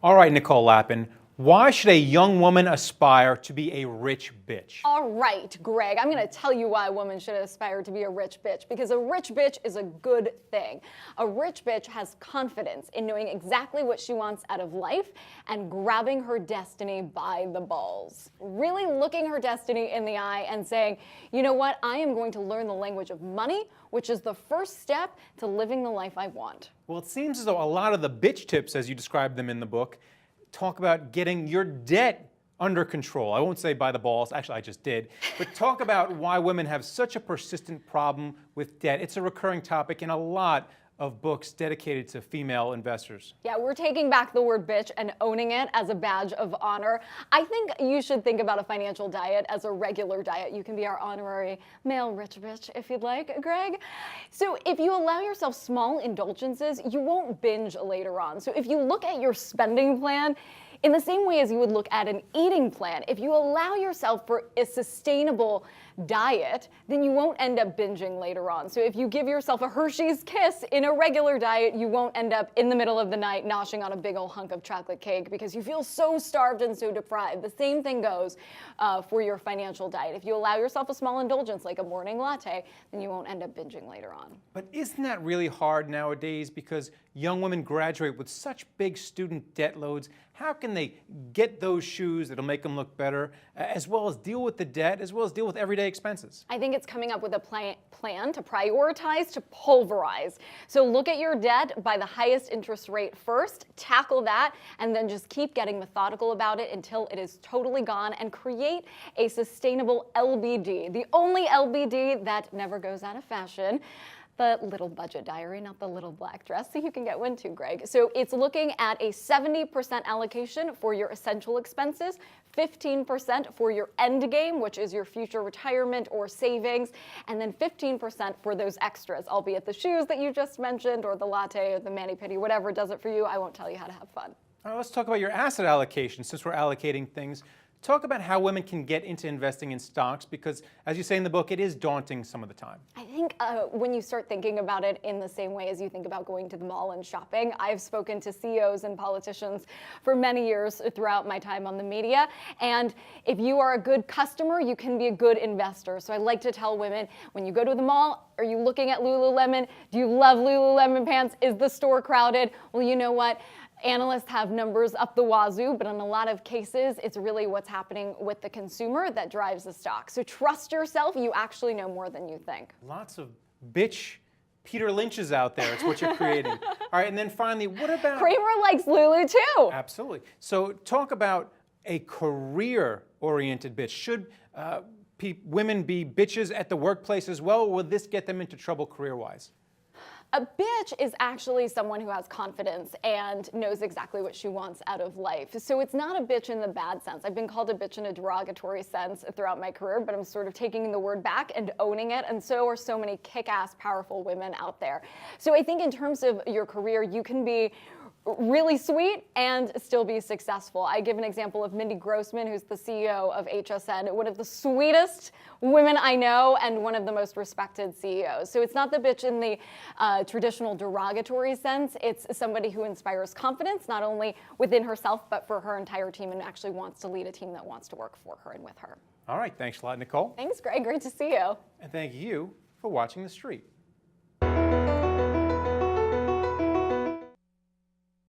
All right, Nicole Lapin, why should a young woman aspire to be a rich bitch? All right, Greg, I'm going to tell you why a woman should aspire to be a rich bitch, because a rich bitch is a good thing. A rich bitch has confidence in knowing exactly what she wants out of life and grabbing her destiny by the balls. Really looking her destiny in the eye and saying, you know what, I am going to learn the language of money, which is the first step to living the life I want. Well, it seems as though a lot of the bitch tips, as you describe them in the book, talk about getting your debt under control. I won't say by the balls, actually I just did, but talk about why women have such a persistent problem with debt. It's a recurring topic in a lot of books dedicated to female investors. Yeah, we're taking back the word bitch and owning it as a badge of honor. I think you should think about a financial diet as a regular diet. You can be our honorary male rich bitch if you'd like, Greg. So if you allow yourself small indulgences, you won't binge later on. So if you look at your spending plan in the same way as you would look at an eating plan, if you allow yourself for a sustainable diet, then you won't end up binging later on. So if you give yourself a Hershey's Kiss in a regular diet, you won't end up in the middle of the night noshing on a big old hunk of chocolate cake because you feel so starved and so deprived. The same thing goes for your financial diet. If you allow yourself a small indulgence like a morning latte, then you won't end up binging later on. But isn't that really hard nowadays because young women graduate with such big student debt loads? How can they get those shoes that'll make them look better, as well as deal with the debt, as well as deal with everyday expenses? I think it's coming up with a plan to prioritize, to pulverize. So look at your debt by the highest interest rate first, tackle that, and then just keep getting methodical about it until it is totally gone and create a sustainable LBD, the only LBD that never goes out of fashion. The little budget diary, not the little black dress. So you can get one too, Greg. So it's looking at a 70% allocation for your essential expenses, 15% for your end game, which is your future retirement or savings, and then 15% for those extras, albeit the shoes that you just mentioned or the latte or the mani-pedi, whatever does it for you. I won't tell you how to have fun. All right, let's talk about your asset allocation since we're allocating things. Talk about how women can get into investing in stocks because, as you say in the book, it is daunting some of the time. I think when you start thinking about it in the same way as you think about going to the mall and shopping, I've spoken to CEOs and politicians for many years throughout my time on the media. And if you are a good customer, you can be a good investor. So I like to tell women, when you go to the mall, are you looking at Lululemon? Do you love Lululemon pants? Is the store crowded? Well, you know what? Analysts have numbers up the wazoo, but in a lot of cases, it's really what's happening with the consumer that drives the stock. So trust yourself. You actually know more than you think. Lots of bitch Peter Lynch's out there. It's what you're creating. All right, and then finally, what about... Kramer likes Lulu too. Absolutely. So talk about a career-oriented bitch. Should women be bitches at the workplace as well, or will this get them into trouble career-wise? A bitch is actually someone who has confidence and knows exactly what she wants out of life. So it's not a bitch in the bad sense. I've been called a bitch in a derogatory sense throughout my career, but I'm sort of taking the word back and owning it, and so are so many kick-ass, powerful women out there. So I think in terms of your career, you can be really sweet and still be successful. I give an example of Mindy Grossman, who's the CEO of HSN, one of the sweetest women I know and one of the most respected CEOs. So it's not the bitch in the traditional derogatory sense. It's somebody who inspires confidence, not only within herself, but for her entire team, and actually wants to lead a team that wants to work for her and with her. All right, thanks a lot, Nicole. Thanks, Greg. Great to see you. And thank you for watching The Street.